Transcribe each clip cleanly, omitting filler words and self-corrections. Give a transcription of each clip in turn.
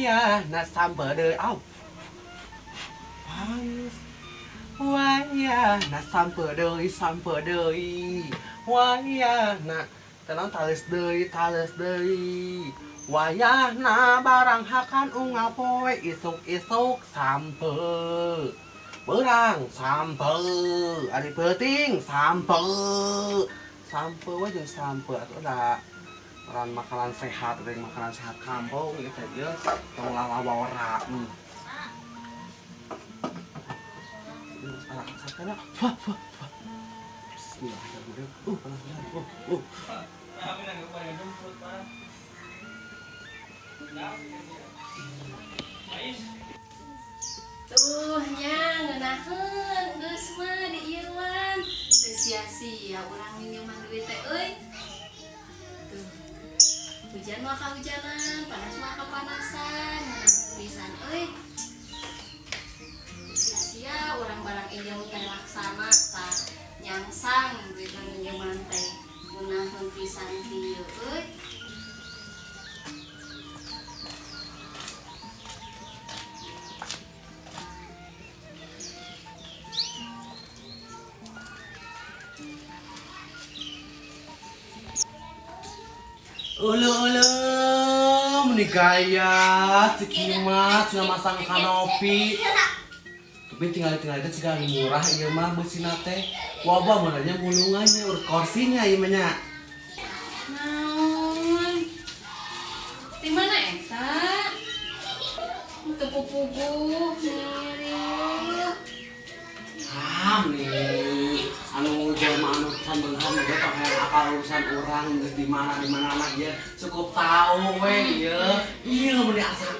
Wayana sampai au panas Wayana sampai Wayana tenang tales deui Wayana barang hakan unggal poe isuk sampai berang sampai ari penting sampai we jeung sampai atuh da makanan sehat dari makanan sehat kampung gitu ya tong lalawara sakana bismillahirrahmanirrahim tuh nya ngeunaheun geus mah di ieu mah teu sia-sia urang minuman duit teh euy. Tuh. Hujan mah kahujanan, panas mah kapanasan, pisan euy. Sia-sia urang barang ieu teh laksana tah nyangsang duit minuman teh ngeunaheun pisan ti ieu euy. Ulu meni gaya si kimat sudah masang kanopi tapi tinggal itu juga murah ieu mah beusina teh wabah mananya bulungannya kursinya ieu mah nya naon di mana eta tepupugu nyeriuh nih anu jelema anu sambenghan ge tong hayang apal urusan urang geus di mana mah ieu cukup tahu we ieu meni asa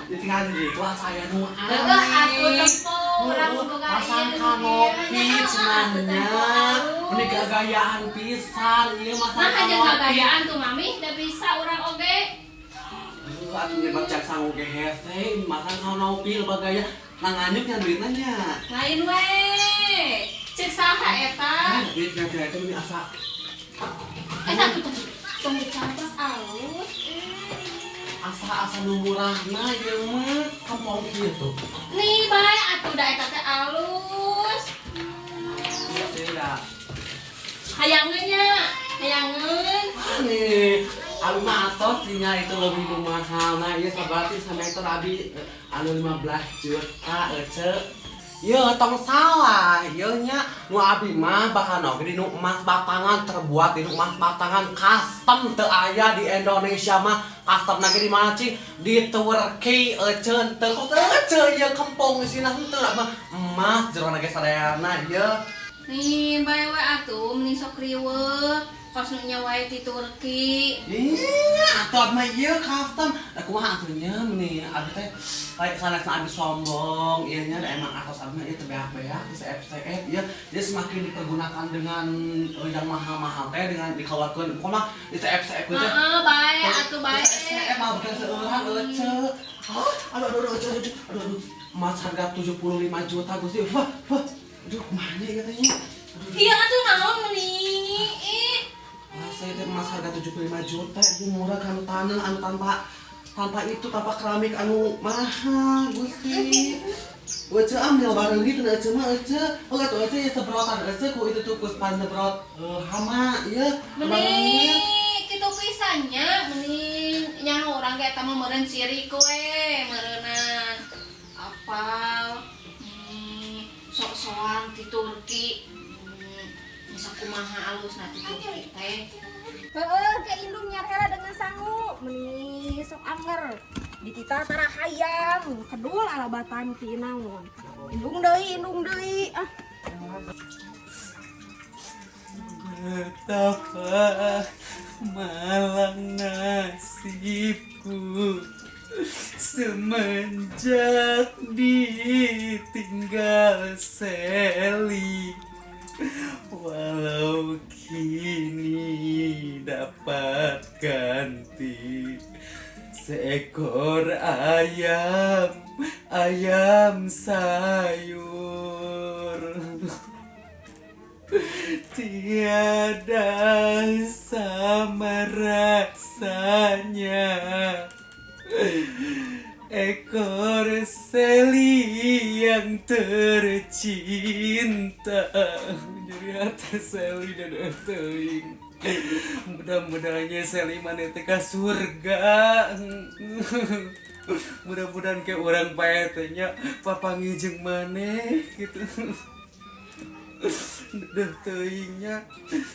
ditinggal di itu saya nu Heeh, atuh tempo urang boga pasang kanopi cenahnya meni gagayaan pisan ieu mah nah aja kagayaan tuh mami da bisa urang oge atuh nyebab cak sangu ge hese masang kanopi loba gaya nanganyuknya duitna nya lain we cek saha eta duitnya teh meni asa eta tuh tong dicabak alus asa nu murahna ieu mah kampung kitu nih bae atuh da eta teh alus ieu teh da hayangeun nya hayangeun nih anu matos nya itu lebih mahal nah ieu sabaraha sameter abi anu 15 juta ece ieu tong salah ieu nya nu abi mah bakal oge di nu emas batangan terbuat di nu emas batangan custom teu aya di Indonesia mah custom lagi di mana cing di Turki ece teu kok ece ieu kempong sina henteu mah emas jero ge sadayana ieu nih bae we atuh mending sok riweuh kos nu nya wae ti Turki atuh mah ieu custom kumaha atuh nya meni abi teh kayak sanesna abi sombong ieu nya da emang atos abi ieu teh beak-beak di FCF ieu dia semakin dipergunakan dengan yang mahal-mahal teh dengan dikawarkeun pokona di FCF teh heeh bae atuh bae FCF mah bukan seurang ece aduh emas harga 75 juta Gusti wah aduh kumaha nya ieu teh nya iya atuh naon mending saya teh emas harga 75 juta itu murah kan tanah anu tanpa itu tanpa keramik anu mahal Gusti. Ece ambil barang gitu na ece mah ece. Oh atuh ece ya sebrotan ece ku itu tuh kus pandebrot hama ya. mending kitu pisannya mending nya urang ge eta mah meureun sirik we meureunnan apal sok-sokan ti Turki bisa kumaha alus na ti Turki teh Heeh, ke indung nyarela dengan sangu, meni sok anger. Ditita tara hayam, kedul alabatan ti naon. Indung deui ah. Betapa malang nasibku semenjak ditinggal Sally. Walau kini dapat ganti seekor ayam sayur, tiada sama rasanya seekor Sally yang tercinta. Jadi atas Sally dan teuing. Mudah-mudahannya Sally maneh teh ka surga. Mudah-mudahan kayak orang pae teh nya papangi jeung maneh gitu. Deh teuingnya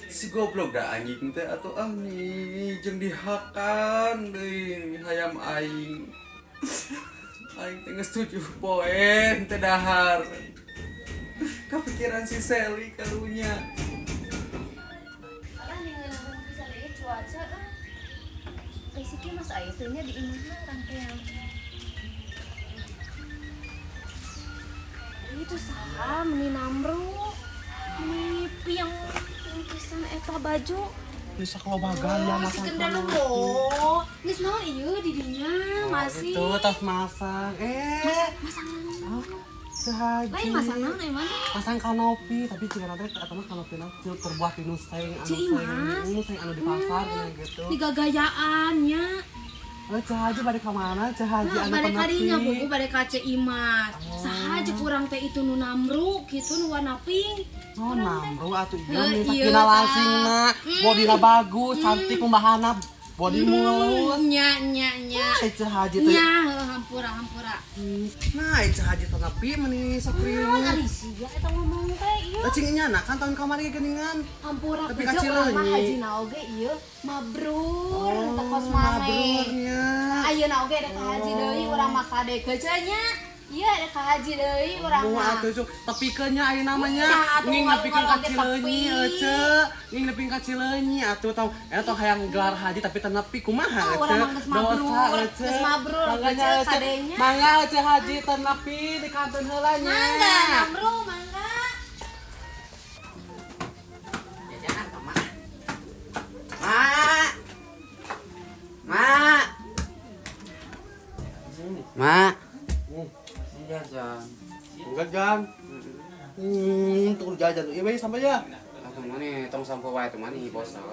si goblok da anjing teh atuh nih jeung dihakan deui hayam aing. Aing teh geus 7 poen teh dahar. Kepikiran si Sally karunya. Alah ninggalin bisa lihat cuaca Risiki mas ayo tehnya di imahna rangkaian. Itu saha meni namru. Meni piang pisan eta baju. Bisa kalau gaya Si masak. gendana lo. Geus naon ieu di dinya masih. Itu tas masak. Masang Sehaji. lain masang naon emang? Pasang kanopi, tapi jika nanti eta mah kanopi terbuat di nuseng Mas. anu di pasar gitu. Tiga gayaannya. Cahaji bade ka mana? Cahaji Nah, anu bade kadinya penepi. buku bade kace imas. Saha jeung urang teh itu nu namru kitu nu warna pink. Oh, namru atuh ieu Heuh, minta ieu, kina Kak. langsingna. Bodina bagus, cantik pembahana. Body mulus. Nya. Cahaji teh. Nya, hampura. Nah, cahaji teh nepi meni sakrieu. Naon ari sia eta ngomong teh ieu. Cing nyana kan tahun kamari geuningan. Hampura Tapi teh kacil urang mah leunyi. hajina oge ieu mabrur teh kos maneh. Mabrurnya. Ayeuna oge da ka haji deui urang mah kade kecenya. Iya da ka haji deui urang Mua mah. atuh cuk, tepikeunnya aya namanya. Iya, atuh Nging nepikeun ngalung-ngalung ka ge Cileunyi tepi. euceu. Nging nepikeun ka Cileunyi atuh tong eta tong hayang gelar haji tapi teu nepi kumaha Oh, euceu. urang mah geus mabrur, geus mabrur, Manganya euceu euceu. kadenya. Mangga euceu haji teu nepi di kantor heula nya. Mangga namru mangga. Jajan ka mak. Mak. Mak. Mak. Jajan. Enggak jam. Tuh jajan. Iya bae sampai ya. Aku mana tong sampo wae teh mana bosan.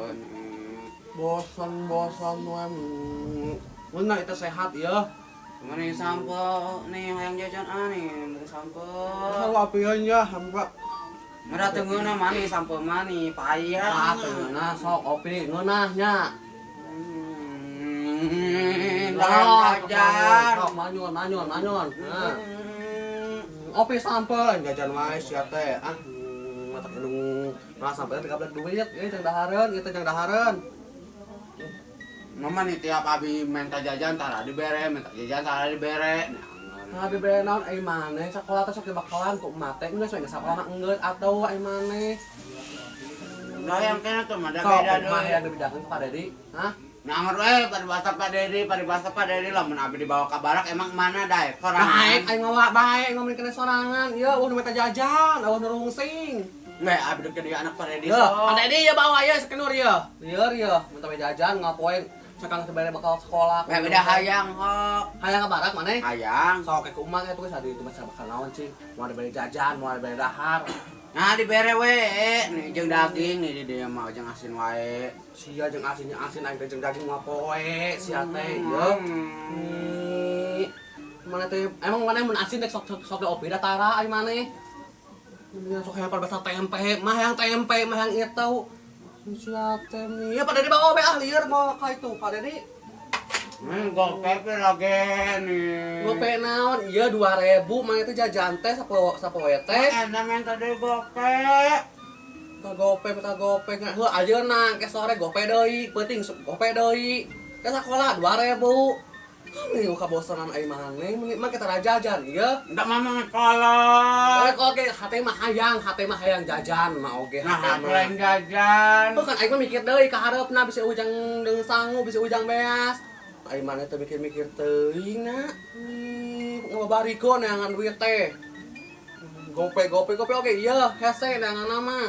Bosan we. Mun itu sehat ya. Mana sampo nih hayang jajan aneh mau sampo. Kalau apian ya hamba. Mera teu ngeunah mana sampo mana payah. Nah, sok opi ngeunahnya. Jajan. Sok manyun. Nah. Opi sampel jajan wae sia teh. Mata hidung nah sampai teh kabeh duit ieu jeung dahareun. Mama nih tiap abi minta jajan tara dibere, minta jajan tara dibere. Nah, di bere naon ai maneh sakola teh sok dibakalan ku emak teh geus we sakola enggeus atuh ai maneh. Udah yang kena tuh ada Sok beda mah yang deui. dibedakeun ka Dedi. Hah? Nyanger we paribasa Pak Dedi lamun abi dibawa ka barak emang mana dae? Baik, Sorangan. aing mah baik ngomongin kena sorangan. Ieu nu minta jajan, awan rungsing. We abi dek jadi anak Pak Dedi. Ieu, Pak Dedi ieu bawa ieu sakenur ieu. Ieu, minta jajan ngapoe sakang sebere bakal sekolah. We beda hayang hok. Hayang ka barak maneh? Hayang. Sok ke umah eta geus adi itu mah bakal naon cing. Mau dibere jajan, mau dibere dahar. Nah dibere we, nih jeung daging nih di dia mah jeung asin wae. Sia jeung asin aing teh jeung daging ngapoe sia teh ieu. Mana teh emang mana mun asin dek sok diopi da tara ai maneh. Mendingan sok hayang perbasa tempe, mah yang itu. Sia teh nih. Ya pada dibawa be lieur mau ka itu, Pak Dedi. Gope lagi nih. Gope naon? Iya 2000 mah itu jajan teh sapoe teh. Enak yang tadi gope. Minta gope. Heuh ayeuna ke sore gope deui, penting gope deui. Ke sakola 2000. Nih kabosanan ai maneh, mah kita jajan ieu. Enggak mama ngekolot. Oke, hate mah hayang jajan mah oge Nah, hate mah. lain jajan. Bukan aing mah mikir deui ka hareupna bisa ujang deung sangu, bisa ujang beas. Aing maneh teh mikir-mikir teuing na. Ngabarikeun neangan duit teh. Gope oge ieu hese neangan mah.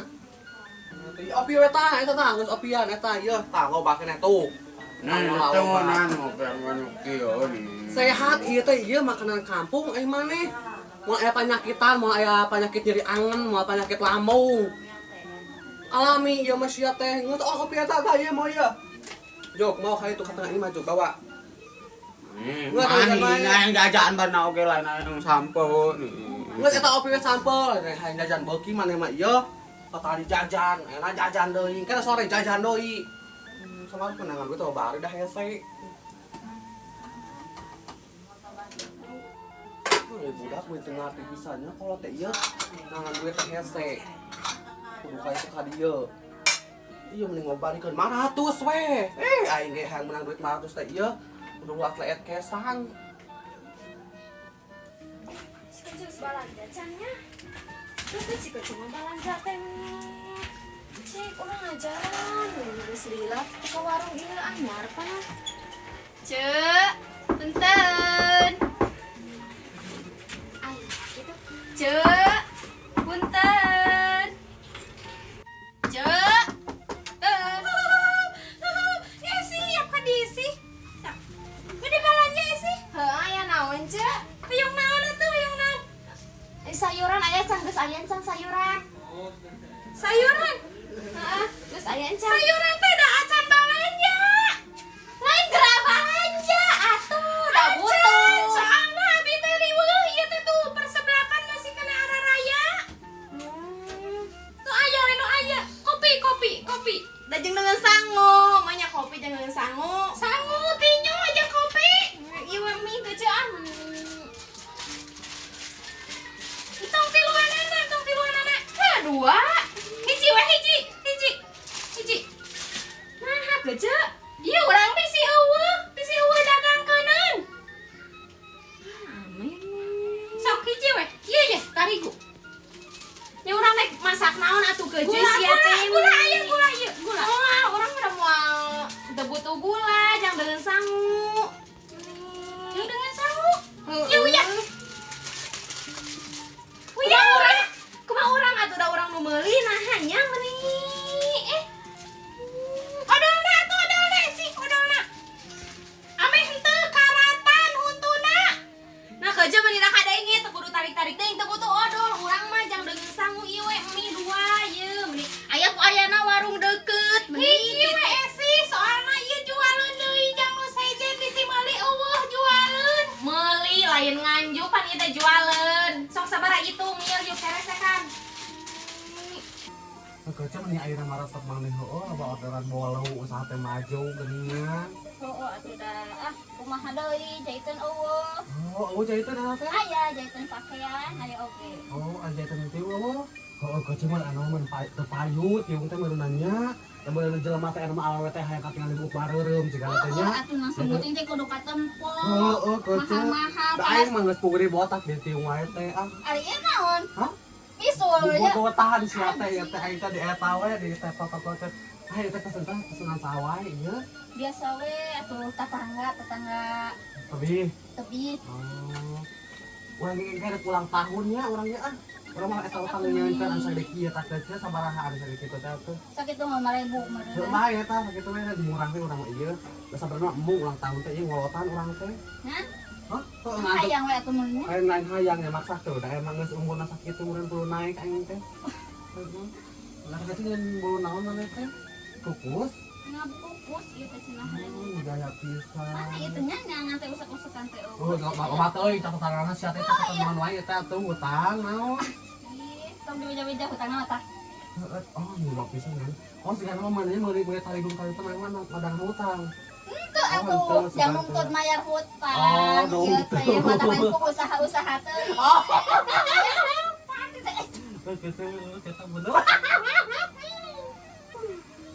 Opi we tah eta tah geus opian eta ieu tah lobakeun atuh. Nah, itu ngope kieu nih. Sehat ieu teh ieu makanan kampung aing maneh. Mau aya panyakitan, mau aya penyakit nyeri angen, mau penyakit lambung. Alami ieu mah sia teh. Ngeus kopi eta tah ieu mau ieu. Jok mau ka itu ka tengah imah jok bawa. Nggak tahu Mana jajan yang jajan barna oge lain yang sampo. Nggak eta opi sampel, hayang jajan beuki maneh mah ieu. Tadi jajan, enak jajan deui. Kan sore jajan deui. Sama penangan gue tuh bari dah hese. Budak gue tengah arti pisannya kalau teh ieu nangan gue teh hese. Kudu kaya teh ka dieu. Iya mending ngobarikeun 500 we. Aing ge hayang menang duit 500 teh ieu. Kudu luat leet kesan. Kecil balanja cannya. Terus jika cuma balanja teh cek orang ngajaran geus lila ke warung ieu anyar panah. Cek, punten. Ay, gitu. Cek, punten. Cek, Siap ka diisi. Gede balanja sih. heuh aya naon, Cek? Hayang naon atuh, hayang naon? Sayuran aya can geus aya can sayuran. Sayuran. Heeh, geus aya can. Sayuran teh da acan balanja. Lain geura balanja atuh, da butuh. Soalna abi teh liweuh ieu teh tuh persebelakan masih kena araraya. Tuh aya we nu aya. Kopi. Da jeung dengan sangu, manya kopi jeung dengan sangu. Sangu tinyo aja kopi. Ieu mah mie teh Cek. Tong tiluanana. Dua. Hiji we hiji. Nah, ke Cek. Ieu urang bisi eueuh dagangkeuneun. Sok hiji we. Ieu ye tarigu. Ya urang rek masak naon atuh ke Gula, sia teh. gula aya gula ieu, gula. Oh, orang udah moal teu butuh gula, jang dengan sangu. Ieu dengan sangu. Ieu ya. Uyah urang. Kumaha urang atuh da urang nu meuli nah hanya meuni. Odolna atuh odolna sih, odolna. Ameh henteu karatan huntuna. Nah, kerja meuni da kadenge teu kudu tarik-tarik teuing teu butuh odol. Urang mah jang dengan sangu ieu we mie dua ieu meuni. Aya ku ayana warung deukeut meuni. Hiji we sih, soalna ieu jualan deui jang nu sejen bisi meuli eueuh jualan. Meuli lain nganjuk pan ieu teh jualan. Sok sabaraha itu mieu yuk keresekan. Kerja meni ayeuna mah resep maneh heueuh aba orderan bolu usaha teh maju geuningan. Heueuh atuh da kumaha deui jaiteun eueuh. Oh, jahitan ana teh. Aya jaiteun pakaian aya oge. Oh, jahitan teh eueuh. Oh, kerja mah anu mun teu payut ieu teh meunanya. Da beuneu jelema teh anu awewe teh hayang katingal libuk bareureum cigana teh nya. Atuh nang sebuting teh kudu katempo. Heeh, kerja. Mahal-mahal. Da aing mah geus pugri botak di tiung wae teh ah. Ari ieu naon? Hah? Isul ya. Butuh tahan sia teh ieu teh aing teh di eta we di tepok-tepok teh. Ah, ieu teh pesenan sawai ieu. Biasa we atuh tetangga Lebih. tebih. Oh. Urang ge rek ulang tahunnya urangnya ah. Urang mah eta utang nyeunkeun anu sadek ieu tak teh sabaraha anu sadek kitu teh tuh. Sakitu 5.000 Heuh meureun. mah eta sakitu we dimurah we urang mah ieu. Da sabarna embung ulang tahun teh ieu ngolotan urang teh. Hah? Hah? Tuh ngantuk. Hayang we atuh mun. Lain lain hayang ya maksa tuh, da emang geus umurna sakitu meureun perlu naik aing teh. Lah kata nyen bulu naon maneh teh? Kukus. Ngabukus ieu teh cenah. Gaya pisan. Mana ieu teh nya ngante usek-usekan teh Oh, obat euy catatanana sia teh catatanana wae eta tuh hutang naon. Ih, tong dibeja-beja hutangna tah. Heeh, oh nyulok pisan kan. Oh sih kan maneh meuli taligung kali teh mah madang hutang. Henteu Oh, atuh, henteu, jang sebentar. nuntut mayar hutang. Oh, dong, Ieu teh betul. mah lain ku usaha-usaha teh. Oh. Kita bener.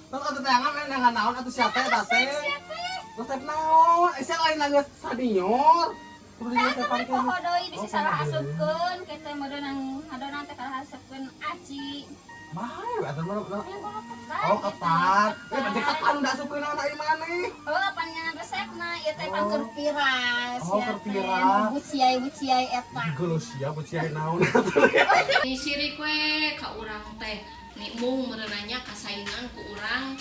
Terus atuh teh angan naon atuh sia teh eta teh. Resep naon? Sia lain geus sadior. Kudu diresepan Atuh poho deui Oh, bisa salah asupkeun, kita meureun nang hadona teh salah asupkeun aci. Bae, atuh mah. Aya bola ketat. Oh, ketat. Ya berarti ketat udah sukeun anak ieu maneh. Heuh panjangan resepna ieu teh pan keur piras. Oh, ya keur teh. piras. Buciai eta. Geus sia buciai naon. Ni sirik we ka urang teh. Ni mung merenanya kasaingan ku urang.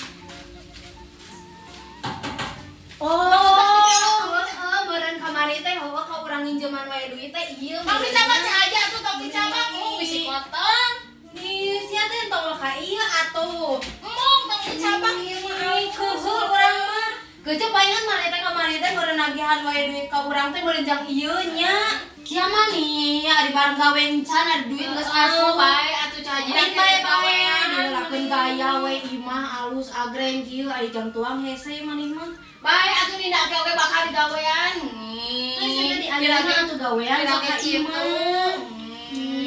Oh, meureun kamari teh heueuh ka urang nginjeman wae duit teh ieu. Tong dicabak aja tuh, tong dicabak. Bisi potong. Ni sia teh tong ka ieu atuh. Mung tong dicabak ieu mah Ai kuhul urang mah. Geujeuk bayangan mah eta teh kamari teh meureun nagihan wae duit ka urang teh meureun jang ieu nya. Sia mah nih ari bareng gawe encan ada duit geus asup bae atuh cahaji bae dilakeun gaya we imah alus agreng kieu ari jang tuang hese maneh mah. Bae atuh ninda oge bakal digawean. Geus eta di ayeuna atuh gawean sok ka imah.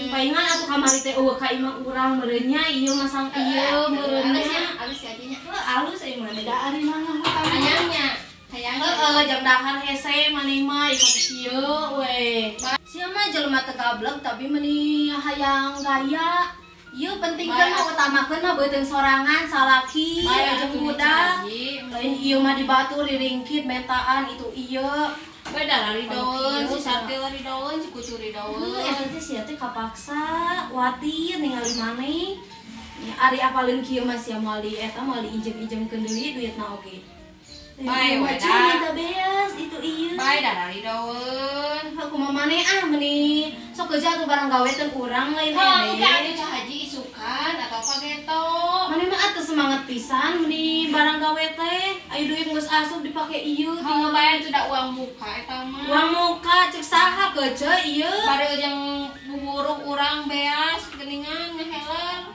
Paingan atuh kamari teh eueuh ka imah urang meureunnya ieu masang ieu meureunnya. Alus ya dinya. Alus euy mah beda ari mah Hayangnya. jam dahar hese maneh mah ikan kieu we. Sia mah jelema teu gablek tapi meuni hayang gaya. Ieu pentingkeun mah utamakeun mah beuteung sorangan salaki jeung budak. Lain ieu mah dibatur diringkit metaan itu ieu. Beda lari daun, si sate lari daun, si kucuri daun. Eta teh sia teh kapaksa watir ningali maneh. Ari apaleun kieu mah sia moal di eta moal diijem-ijemkeun deui duitna oge. Bae we da beas itu ieu. Bae da lari daun. Kumaha maneh meuni sok kerja tuh barang gawe teh urang lain Engke atuh cahaji isukan atau apa geto. maneh mah atuh semangat pisan meuni barang gawe teh aya duit geus asup dipake ieu Tinggal bayar itu da uang muka eta mah. uang muka cek saha kece ieu Padahal yang buburuk urang beas geningan ngeheler.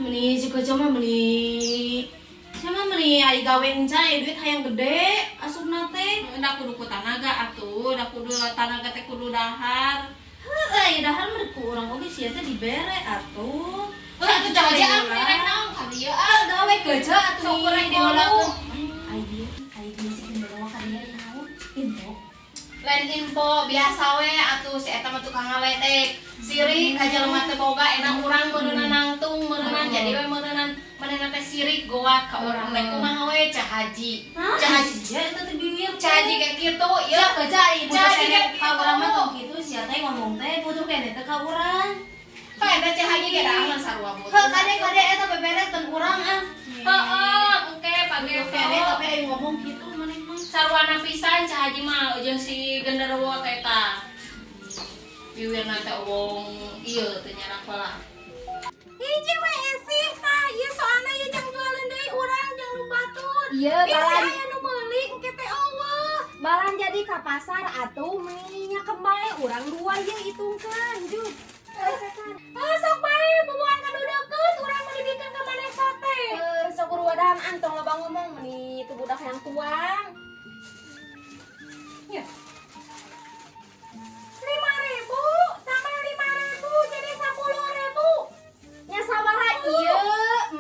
meuni si kece mah meuni sama meuni aya gawe encan aya duit hayang gede asupna teh Da kudu ku tanaga atuh, da kudu tanaga teh kudu dahar. heuh aya dahar mah ku urang oge sia teh dibere atuh Atuh cahaji am rek naon ka dieu ah. gawe kece atuh Sok urang diolakeun aya si genderuwo ka dieu naon info Lain info biasa we atuh si eta mah tukang ngaledek. Sirik ka jelema teh boga enak urang meureunna nangtung meureunna jadi we meureunna manehna teh sirik goat ka urang teh kumaha we cahaji. Cahaji ya eta teh bibir cahaji kayak gitu ya ya. kerja ibu Cahaji teh kayak ka urang mah tong kitu sia teh ngomong teh butuh kene teh ka urang Ka eta cahaji ge daangan sarua beuteung. heuh kade eta beberes teu urang ah Heeh, engke butuh kene pageto. tapi aya ngomong kitu maneh mah Sarwana pisan cahaji mah jeung si genderuwo teh ta. Biwirna teh wong ieu teh nyarak heula. Hiji we esih tah ieu soalna ieu jang jualan deui urang jang nu batur. Iya, Bisa aya nu meuli engke teh eueuh. Balan jadi ka pasar atuh nya kembali urang dua ye hitungkeun juk. Ah sok bae bubuhan ka nu deukeut urang meuli bikeun ka maneh sate. Sok ruwadahan antong loba ngomong meuni tu budak yang tuang. Ya. 5.000 tambah 5.000 jadi 10.000. Nya sabaraha ieu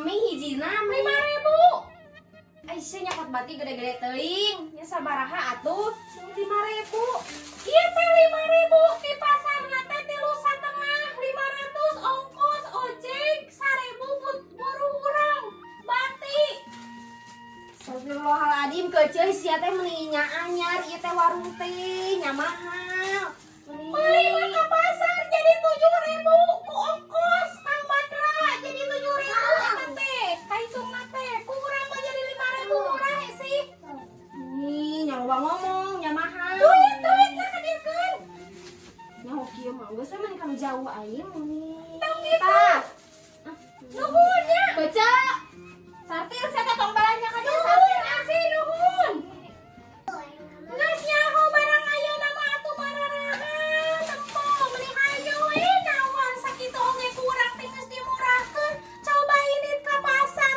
mie hijina 5.000. Aisyah nyakot bati gede-gede teuing. Nya sabaraha atuh? 5.000. Ieu teh 5.000 di pasarna teh 3,5 500 ongkos ojek 1.000 buru urang. Bati. Astagfirullahaladzim kecil sia teh meuni nya anyar ieu teh warung teh nya mahal. Beli mah ke pasar jadi 7.000 ku ongkos Kang Badra jadi 7.000 eta teh kaitungna teh ku urang mah jadi 5.000 murah sih. Nih nya loba ngomong nya mahal. Duit nya kadiekeun. Nya hoki mah geus mah kan jauh aing meuni. Tong gitu. Tah. Nuhun nya. Baca. Sartir saya tong balanya ka dia Nuhun sartir. asih nuhun. Geus nyaho barang ayeuna mah atuh mararaha tempo meuli hayu we naon sakitu oge ku urang teh geus dimurahkeun. Coba ini ka pasar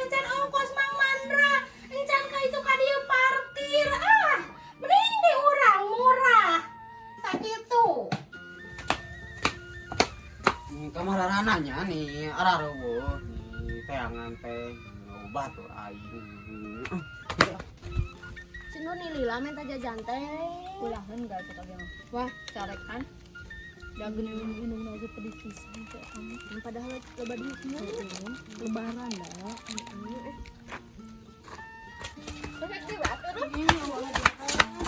encan ongkos Mang Mandra. Encan ka itu ka dieu parkir. Ah, mending di urang murah. Sakitu. Kamararananya nih arareueuh nih teangan teh obat tuh aing. Sinun ni lila minta jajan teh. ulaheun ga eta ge mah wah carekan da geuning minum oge pedih pisan teh kamu Padahal loba duit mah. lebaran da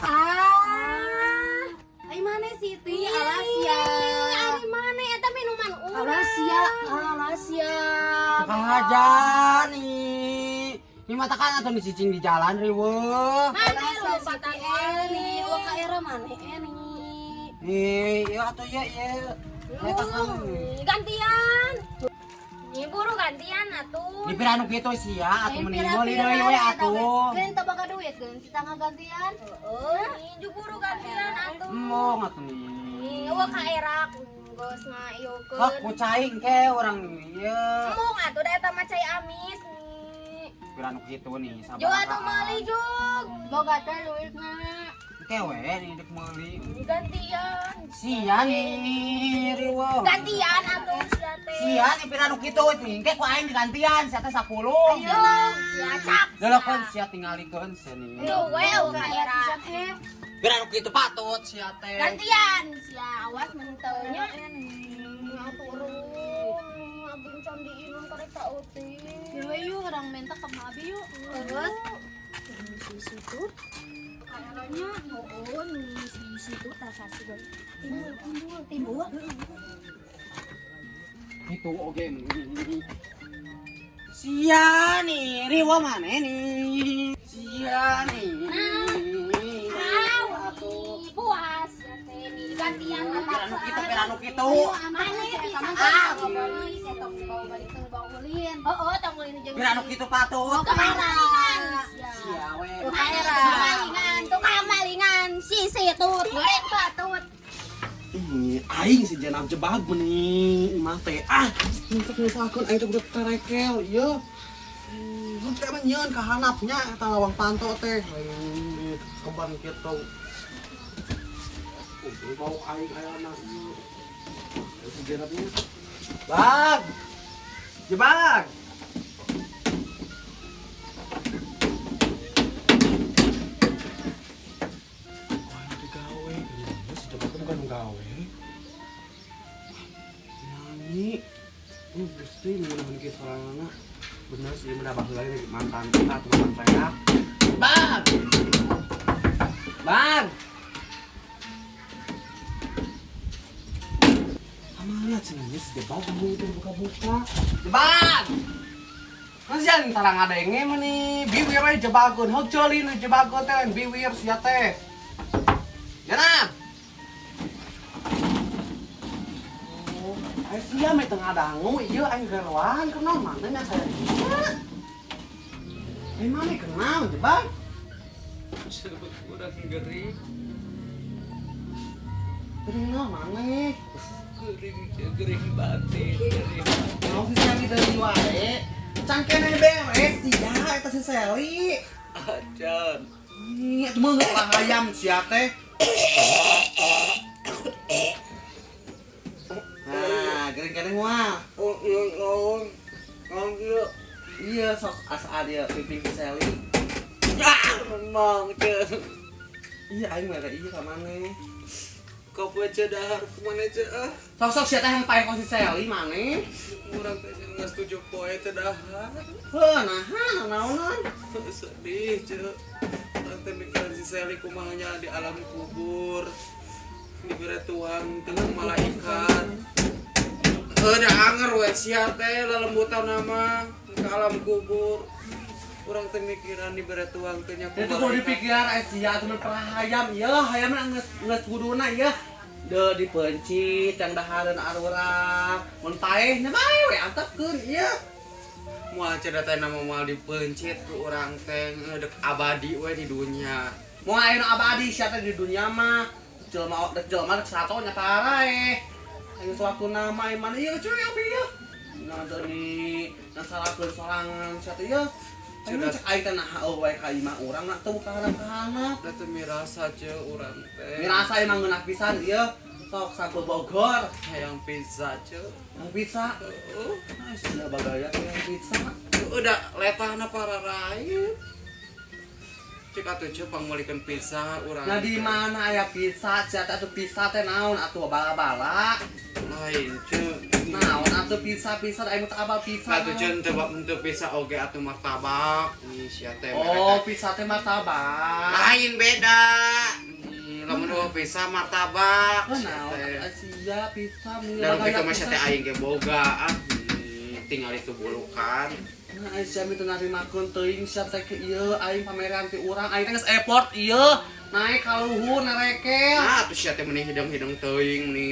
Ah. Ai mana Siti? Alasia. Ari mana eta minuman urang? Alasia, Alasia. Kahaja nih. Ini mata kan atau cicing di jalan riweuh. Mana lu Siti patah Eni, wa ka era mana Eni? Nih, ya atau ya ya. Eta kan. gantian. Nih buru gantian atuh. Di piranu kitu sia atuh mending meuli deui we atuh. Gen teu boga duit gen kita ngagantian. Heeh, nih ju buru gantian atuh. Mong atuh nih. Nih eueuh ka erak geus Hak ngayeukeun. ku cai engke urang ieu. Mung atuh da eta mah cai amis nih. Piranu kitu nih sabar. Jug atuh meuli jug. Boga teh duitna. Engke we nih dek meuli. Gantian. Sia nih riweuh. Gantian atuh sia teh. Sia nih piranu kitu nih engke ku aing digantian sia teh 10. Ayo, sia cak. Delokon sia tingalikeun sia nih. Duh, we eueuh ka erak. Piranu kitu patut sia teh. Gantian sia awas menteunya. Aturun. Abing can diinum karek ka uting. Dewe yuk orang minta ke Abi yuk. Terus situ kayaknya mohon di situ tas hasil timbul Itu oge sia nih riwa mana nih sia nih puas ya teh nih gantian piranu kitu mana ya bisa piranu kitu patut sia we tukang malingan si situt goreng patut. Ini aing si jenab jebag meni imah teh. Nyusakeun aing teh budak terekel ieu. Mun teh mah nyieun ka handapnya eta lawang panto teh. Aing kemban kitu. Bau aing ayana ieu. Si jenabnya. Bag. Jebag. Gawe nyanyi gusti mudah-mudahan kita soalnya bener sih mendapat lagi mantan kita atau mantan saya bang mana cenanya si jebak kamu itu buka-buka jebak masih yang tarang ada yang nge nih biwir aja jebagun hok jolin jebagun teh biwir siya teh jangan sia mah tengah dangu ieu aing gerwan kenal mantenya saya. Ai mah kenal jebak. Sebut udah gering. Kenal mana? Gering batin. Mau sih yang dari wae. Cangkene beres sia eta si Seli. Acan. Ih, atuh mah lah ayam sia teh. Nah, gering-gering mah. Iya, sok asa dia piping ke Sally. Memang ce. Iya, aing mah iya ka maneh. Kau baca dahar kemana ce ah? Sok sia teh hampay ka si Sally maneh. Urang teh geus setuju poe teh dahar. Heuh, nahan naonan. Sedih ce. Urang teh mikiran si Sally kumaha nya di alam kubur. Diberi tuang dengan malaikat. Udah anger we sia teh lelembutan nama ke alam kubur. Urang teh mikiran diberi tuang teh nya ku Itu kudu dipikiran sia atuh pernah hayam ieu, hayam geus kuduna ieu. Deu dipencit yang dahareun arurang. Mun paeh nya bae we antepkeun ieu. Moal cerita teh nama moal dipencit ku urang teh dek abadi we di dunia. Mau anu abadi sia teh di dunia mah. Jelema dek sato nya parae. Ayo suatu nama iman ieu cuy abi ieu. Nah dari nasarakeun sorangan sia teh ieu. Ayo cek aing teh naha wae ka imah urang na teu ka handap. Da teh mirasa ce urang teh. Mirasa emang geunah pisan ieu. Sok sampul Bogor. Hayang pizza ce. Yang pizza. Sia bagaya yang pizza. Udah letahna para rai. Cek atuh ce pangmulikeun pizza urang. Nah di mana aya pizza? Sia teh atuh pizza teh naon atuh bala-bala. Lain ce. Naon atuh pizza aya mah abal pizza. Atuh ce teu untuk pizza oge atuh martabak. Nih sia teh. Oh, pizza teh martabak. Lain beda. Lamun pizza martabak. Naon sia pizza Dan kita masih teh aing ge boga tinggal itu bulukan. Nah, sia mah teu narimakeun teuing sia teh ke ieu aing pameran ti urang aing teh geus effort ieu naik ka luhur narekel. Nah, atuh sia teh meni hidung-hidung teuing meni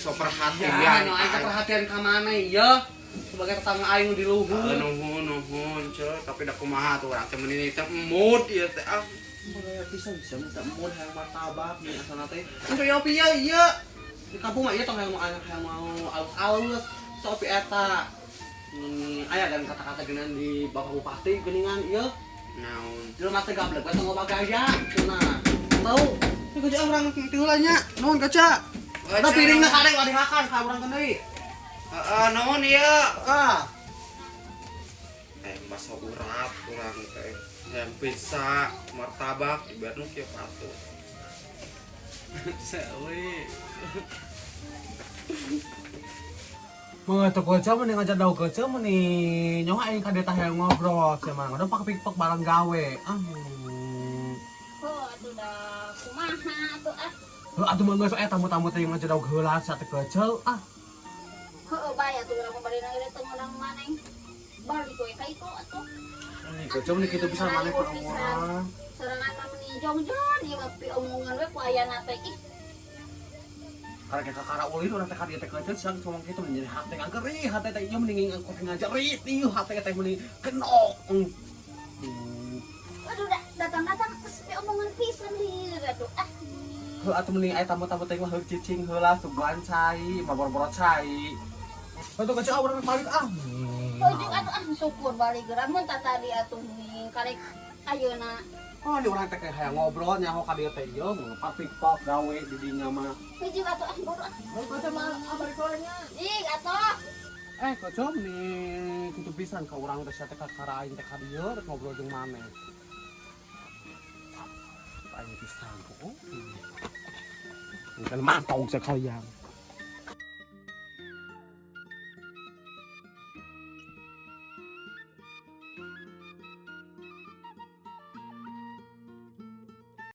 so perhatian. Ya, no aing teh perhatian ka maneh ieu. sebagai tetangga aing di luhur. Nuhun coy, tapi dah kumaha tuh urang teh meuni teh mood ieu teh ah. Mulai pisan bisa minta mod hayang martabak nih asal teh. Untuk yopi ya iya. Di kampung mah iya tong hayang mau alus-alus sopi eta. Aya kan kata-kata geunan di Bapak Bupati geuningan ieu. Naon? Jelema teh gablek we tong loba gaya. Cenah. Tahu? Ini kerja orang tinggalnya. Nuhun kaca. Ada piringna kadek wadihakan ka urang deui. Heeh, naon ieu? Ah. Baso urap urang teh. Yang pizza, martabak, ibaratnya kieu patuh. Sawi. Mga kerja mending aja daw kerja mending nyoh aing ka tah yang ngobrol sama ngono pakpik-pak barang gawe. Oh, atuh dah kumaha atuh ah. Lu atuh mah geus tamu-tamu teh yang aja daw heula sate kerja Heuh bae atuh urang bari nang teu nang maneh. Bari kowe ka itu atuh. Kerja mending kitu bisa maneh ka orang. Serangan meni jongjon ieu mah pi omongan we ku ayana teh ih. Karena kita kara ulin urang teh ka dieu teh kerja sang cuma kitu menjadi hate ngageri hate teh ieu mending kopi ngajarit ieu hate teh mending kenok. Aduh datang-datang geus pi omongan pisan lieur atuh ah. Heuh atuh mending aya tamu-tamu teh mah heuh cicing heula suguhan cai, mabor-boro cai. Atuh kerja urang balik Ujung atuh ah syukur bari geura mun tadi atuh ning karek ayeuna. Oh, di orang teh kayak hayang ngobrol nyaho ka dieu teh ieu pakpik-pak gawe di dinya mah. Ujung atuh ah bodo ah. Kerja mah abari kolenya. Ih atuh. Kocom nih kudu pisan ka urang teh teh kakara aing teh ka dieu rek ngobrol jeung maneh. Aing pisan kok. Kan mantong sekalian.